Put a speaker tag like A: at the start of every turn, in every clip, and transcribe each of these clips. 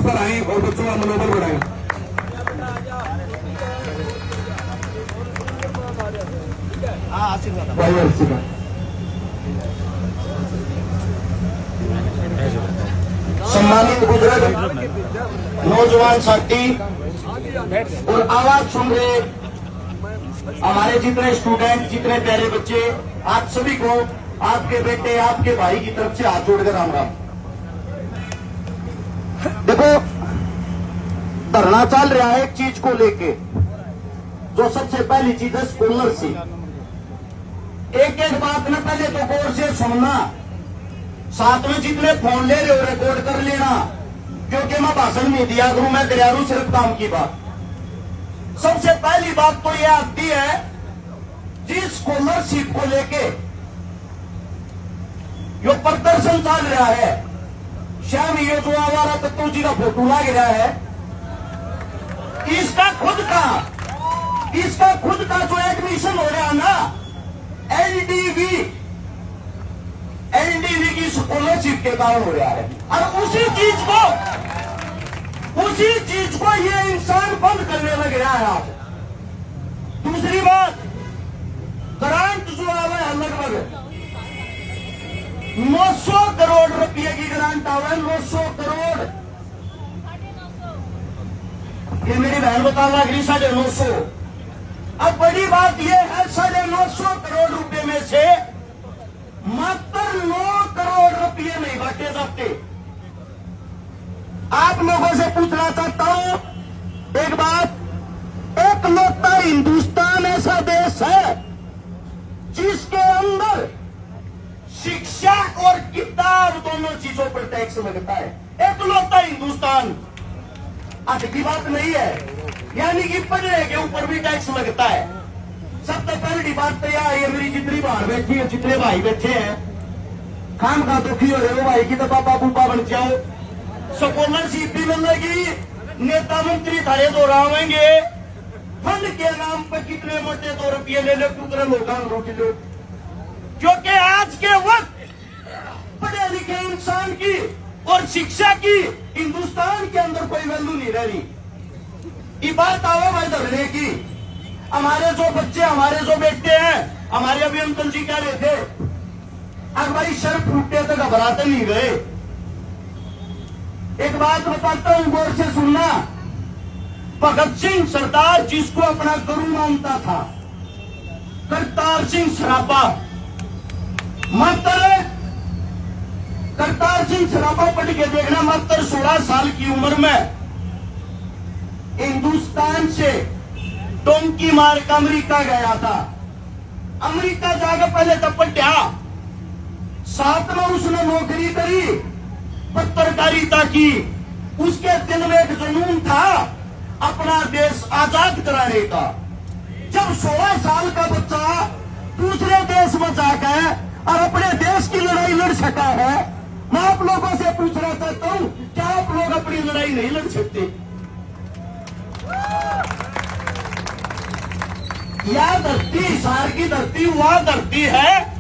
A: पर आए और बच्चों का मनोबल बढ़ाएं। भाई आशीर्वाद।
B: सम्मानित बुजुर्ग, नौजवान साथी और आवाज सुन रहे हमारे जितने स्टूडेंट, जितने प्यारे बच्चे, आप सभी को आपके बेटे, आपके भाई की तरफ से हाथ जोड़कर राम राम। देखो, धरना चल रहा है एक चीज को लेके, जो सबसे पहली चीज है स्कॉलरशिप। एक एक बात में पहले तो गौर से सुनना, साथ में जितने फोन ले रहे हो रिकॉर्ड कर लेना, क्योंकि मैं भाषण नहीं दिया करूं, मैं कर रहा हूं सिर्फ काम की बात। सबसे पहली बात तो यह आती है, जिस स्कॉलरशिप को लेके जो प्रदर्शन चल रहा है, शाम ये जो आवारा तत्व जी का फोटो लग रहा है, इसका खुद का जो एडमिशन हो रहा है ना, एलडीवी की स्कॉलरशिप के कारण हो रहा है। और उसी चीज को ये इंसान बंद करने लग रहा है आज। दूसरी बात, ग्रांट जो आवा है लगभग 900 करोड़ रुपए की ग्रांट आवा है, 900 करोड़। ये मेरी बहन बता लग रही 950। अब बड़ी बात यह है, 950 करोड़ रुपए में से मात्र 9 करोड़ रुपए नहीं बांटे जाते। आप लोगों से पूछना चाहता हूं एक बात, एकलौता हिंदुस्तान ऐसा देश है जिसके अंदर शिक्षा और किताब दोनों चीजों पर टैक्स लगता है। एकलौता हिंदुस्तान, आज की बात नहीं है, यानी कि पढ़ने के ऊपर भी टैक्स लगता है। सबसे पहली बात तो यह है, मेरी जितनी बहन बैठी है, जितने भाई बैठे हैं, खाम खा दुखी हो रहे हो भाई की तो पापा बूपा बन जाओ, स्कॉलरशिप भी मिलेगी, नेता मंत्री थारे दो आवेंगे, फंड के नाम पर कितने मोटे 2 रुपये ले लो, दूसरे लोग रोक लो। क्योंकि आज के वक्त पढ़े लिखे इंसान की और शिक्षा की हिंदुस्तान के अंदर कोई वैल्यू नहीं रह रही। ये बात आओ भाई धरने की, हमारे जो बच्चे, हमारे जो बेटे हैं, हमारे अभी अंकल जी कह रहे थे, अब भाई सर फूटे तो घबराते नहीं गए। एक बात बताता हूं, गौर से सुनना। भगत सिंह सरदार जिसको अपना गुरु मानता था, करतार सिंह सराबा, मात्र करतार सिंह सराबा पढ़ के देखना, मात्र 16 साल की उम्र में हिंदुस्तान से टोंकी मार का अमेरिका गया था। अमेरिका जाकर पहले तो पढ़ा, साथ में उसने नौकरी करी, पत्रकारिता की। उसके दिल में एक जुनून था अपना देश आजाद कराने का। जब 16 साल का बच्चा दूसरे देश में जाकर और अपने देश की लड़ाई लड़ सका है, मैं आप लोगों से पूछना चाहता हूं, क्या आप लोग अपनी लड़ाई नहीं लड़ सकते? यह धरती, सार की धरती, वह धरती है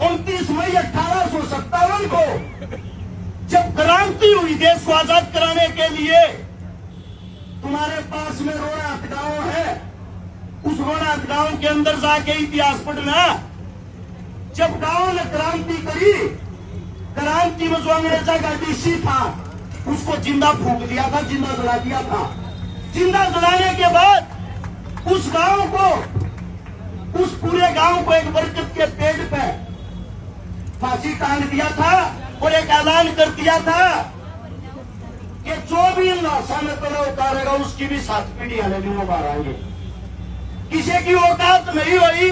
B: 29 मई 1857 को, जब क्रांति हुई देश को आजाद कराने के लिए। तुम्हारे पास में रोहनाथ गांव है, उस रोहनाथ गांव के अंदर जाके इतिहास पढ़ना। जब गांव ने क्रांति करी, क्रांति में जो अंग्रेजा का डीसी था उसको जिंदा फूंक दिया था, जिंदा जला दिया था। जिंदा जलाने के बाद उस गांव को, उस पूरे गांव को एक बरगद के पेड़ पे फांसी टांग दिया था और एक ऐलान कर दिया था कि जो भी लाशा में तला उतारेगा उसकी भी 7 पीढ़ियां लेनी वो मारेंगे। किसी की औकात नहीं हुई,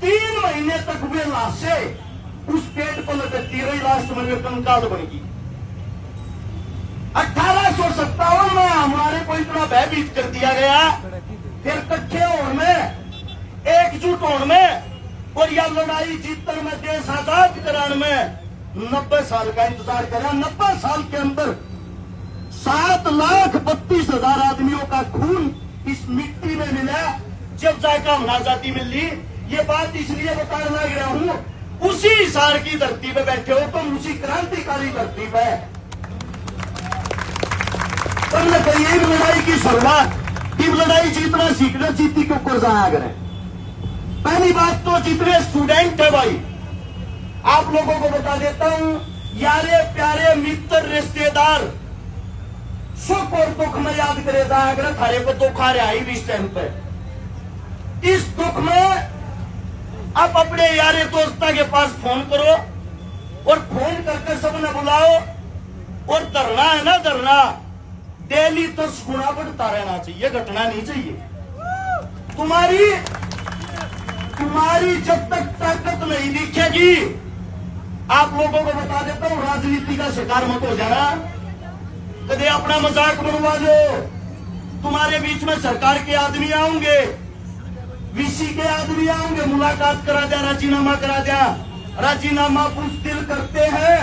B: 3 महीने तक वे लाशें उस पेड़ पर लटकती रही, लास्ट में वे कंकाल बन गई। 1857 में हमारे को इतना भयभीत कर दिया गया, फिर इकट्ठे होने में, एकजुट होने में और यह लड़ाई जीतने में, देश आजाद कराने में 90 साल का इंतजार करा। 90 साल के अंदर 7,32,000 आदमियों का खून इस मिट्टी में मिला, जब जाकर हम आजादी मिली। ये बात इसलिए बताने लग रहा हूं, उसी हिसार की धरती पे बैठे हो तुम, उसी क्रांतिकारी धरती पे। तो यही लड़ाई की शुरुआत, कि लड़ाई जीतना सीखना, जीती के ऊपर जाया करें। पहली बात तो जितने स्टूडेंट है भाई, आप लोगों को बता देता हूं, यारे प्यारे मित्र रिश्तेदार, सुख और दुख में याद करे जाया करें। थारे को दुख आ रहा है इस टाइम पे, इस दुख में आप अपने यारे दोस्तों के पास फोन करो और फोन करके सबने बुलाओ, और धरना है ना, धरना डेली 10 गुना बढ़ता रहना चाहिए, घटना नहीं चाहिए। तुम्हारी जब तक ताकत नहीं दिखेगी, आप लोगों को बता देता हूं, राजनीति का शिकार मत हो जाना। कभी अपना मजाक बनवा लो, तुम्हारे बीच में सरकार के आदमी आएंगे, वीसी के आदमी आएंगे, मुलाकात करा दिया, राजीनामा करा दिया, राजीनामा पुष्टिल करते हैं,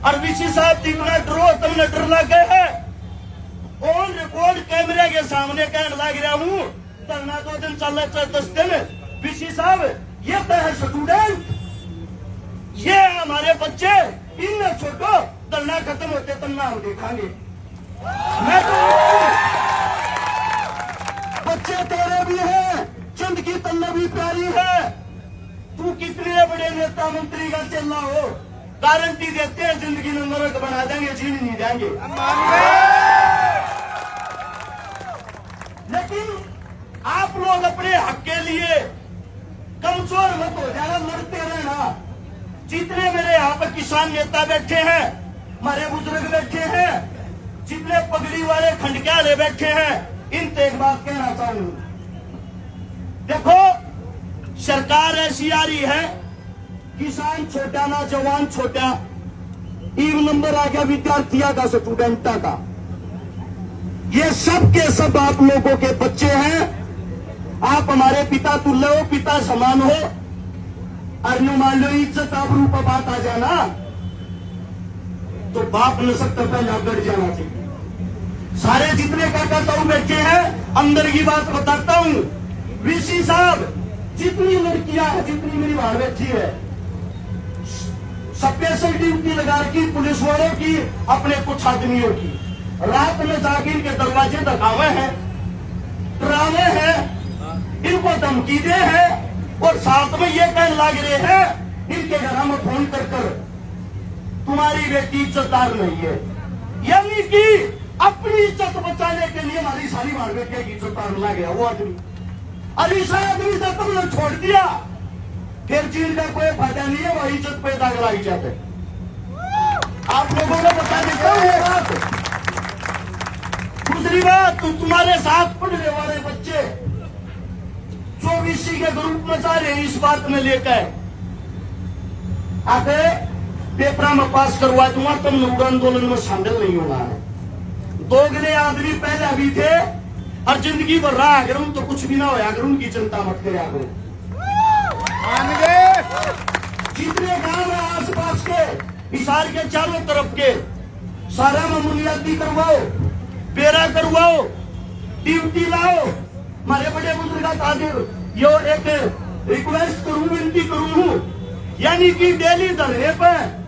B: और वीसी साहब इतना डरो, तुमने डर लगे है, ऑन रिकॉर्ड कैमरे के सामने कहने लग रहा हूं, धरना 2 दिन चल रहा है, 10 दिन, वीसी साहब ये तो है स्टूडेंट, ये हमारे बच्चे, इन्हें छोड़ो, धरना खत्म होते तन्ना हम देखांगे। मैं तो बच्चे तेरे भी हैं, चंद की तन्ना भी प्यारी है, तू कितने बड़े नेता मंत्री का चलना हो, गारंटी देते हैं जिंदगी में नरक बना देंगे, जीने नहीं देंगे। लेकिन आप लोग अपने हक के लिए कमजोर मत हो जाना, लड़ते रहना। जितने मेरे यहाँ पर किसान नेता बैठे हैं, हमारे बुजुर्ग बैठे हैं, जितने पगड़ी वाले खंडक्याले बैठे हैं, इनसे एक बात कहना चाहूं, देखो सरकार ऐसी आ रही है, किसान छोटा ना जवान छोटा, ईव नंबर आ गया विद्यार्थियों का, स्टूडेंटा का, ये सब के सब आप लोगों के बच्चे हैं। आप हमारे पिता तुल्य हो, पिता समान हो, और मान लो इज्जत आबरू पर बात आ जाना तो बाप न सकता पहले गड़ जाना चाहिए। सारे जितने काका ताऊ बैठे हैं, अंदर की बात बताता हूं, वीसी साहब जितनी लड़कियां हैं, जितनी मेरी बहन बैठी है, स्पेशल ड्यूटी लगा रखी पुलिस वालों की, अपने कुछ आदमियों की, रात में जाके इनके दरवाजे धकावे हैं, डरावे हैं, इनको धमकी दे हैं, और साथ में ये कहने लग रहे हैं इनके घर में फोन कर तुम्हारी बेटी इज्जतदार नहीं है, यानी कि अपनी इज्जत बचाने के लिए हमारी सारी मार बेटिया की इज्जत तारना गया वो आदमी। और इस आदमी से तुमने छोड़ दिया, फिर चीज का कोई फायदा नहीं है, वही इज्जत पैदा कराई जाते। आप लोगों को बता देता हूं ये बात। दूसरी बात, तुम्हारे साथ पढ़ने वाले बच्चे 24 के ग्रुप में जा रहे हैं, इस बात में लेकर आगे पेपर में पास करवा दूंगा, तुम नूर आंदोलन में शामिल नहीं होना है। दोगले आदमी पहले अभी थे, और जिंदगी भर रहा अगर उन तो कुछ भी ना हो, अगर उनकी चिंता मत करे। आगे जितने गांव है आस पास के, हिसार के चारों तरफ के, सारा में बुनियादी करवाओ, पेरा करवाओ, ड्यूटी लाओ। हमारे बड़े बुजुर्ग आदिर यो एक रिक्वेस्ट करूं, विनती करूं, यानी कि डेली धरने पर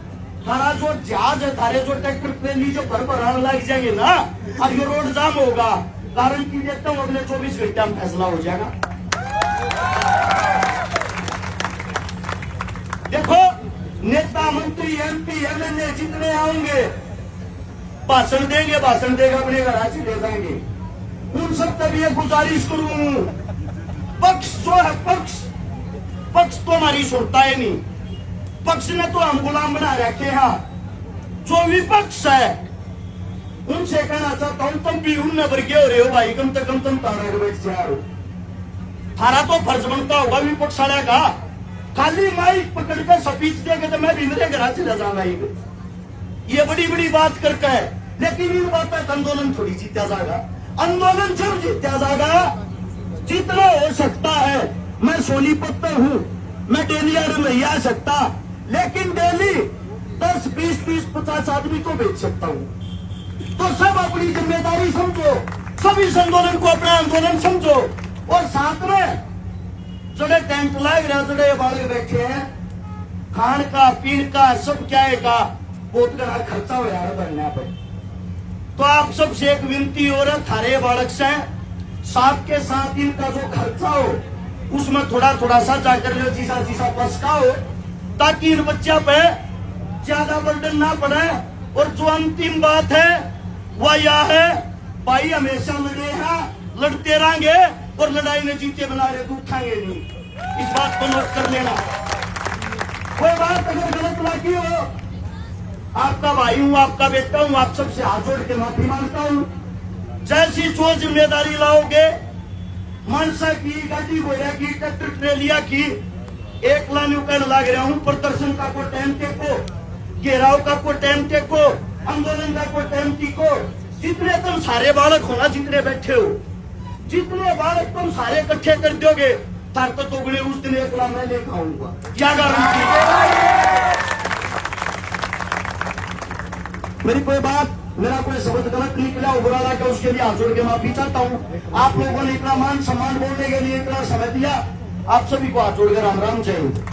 B: थारा जो जहाज है, थारे जो ट्रैक्टर ट्रेली जो भर आने लग जाएंगे ना, और ये रोड जाम होगा, कारण की देखता हूं अगले 24 घंटे में फैसला हो जाएगा। देखो नेता मंत्री एमपी एमएलए जितने आएंगे, भाषण देंगे, भाषण देगा, अपने घर से ले जाएंगे। उन सब तक ये गुजारिश करूं, पक्ष जो है पक्ष तो हमारी सुनता है नहीं, पक्ष ने तो हम गुलाम बना रखे हैं। जो विपक्ष है उनसे कहना चाहता हूं, तुम भी उन नंबर के हो रहे हो भाई, कम से कम तुम तारा के बैठ जाओ। थारा तो फर्ज बनता होगा विपक्ष वाले का, खाली माइक पकड़ कर स्पीच देगा तो मैं भी मेरे घर से ले जाऊंगा, ये बड़ी बड़ी बात करके है। लेकिन इन बातों का आंदोलन थोड़ी जीता जाएगा, आंदोलन जब जीता जाएगा, जितना हो सकता है। मैं सोनीपत में हूं, मैं डेली नहीं आ सकता, लेकिन डेली 10, 20, 30, 50 आदमी को बेच सकता हूं। तो सब अपनी जिम्मेदारी समझो, सब इस आंदोलन को अपना आंदोलन समझो, और साथ में जड़े टेंट लग रहे, जड़े बालक बैठे हैं, खान का पीन का सब क्या का बहुत बड़ा खर्चा हो यार बनने पे। तो आप सबसे एक विनती हो रहा, थारे बालक से साथ के साथ इनका जो खर्चा हो उसमें थोड़ा थोड़ा सा जाकर लो, जीसा जीसा बस का हो, ताकि इन बच्चा पे ज्यादा बर्डन ना पड़े। और जो अंतिम बात है वह यह है, भाई हमेशा लड़े हैं, लड़ते रहेंगे और लड़ाई में जीते बना रहे तो उठाएंगे नहीं, इस बात को नोट कर लेना। कोई बात अगर गलत लगी हो, आपका भाई हूं, आपका बेटा हूं, आप सबसे हाथ जोड़ के माफी मांगता हूं। जैसी जो जिम्मेदारी लाओगे, मनसा की, गाड़ी घोड़ा की, ट्रैक्टर ट्रेलिया की, एक लाने कहने लग रहा हूं, प्रदर्शन का कोई टाइम टेको, घेराव का कोई टाइम टेको, आंदोलन का कोई टाइम टिको। जितने तुम सारे बालक होना, जितने बैठे हो, जितने बालक तुम सारे इकट्ठे कर दोगे, तार तो तोगड़े उस दिन एक ला मैं लेकर आऊंगा, क्या गारंटी है? मेरी कोई बात, मेरा कोई शब्द गलत निकला हो, बुरा लगा, उसके लिए हाथ जोड़ के माफी चाहता हूँ। आप लोगों ने इतना मान सम्मान बोलने के लिए इतना समय दिया, आप सभी को हाथ जोड़कर राम राम जय हिंद।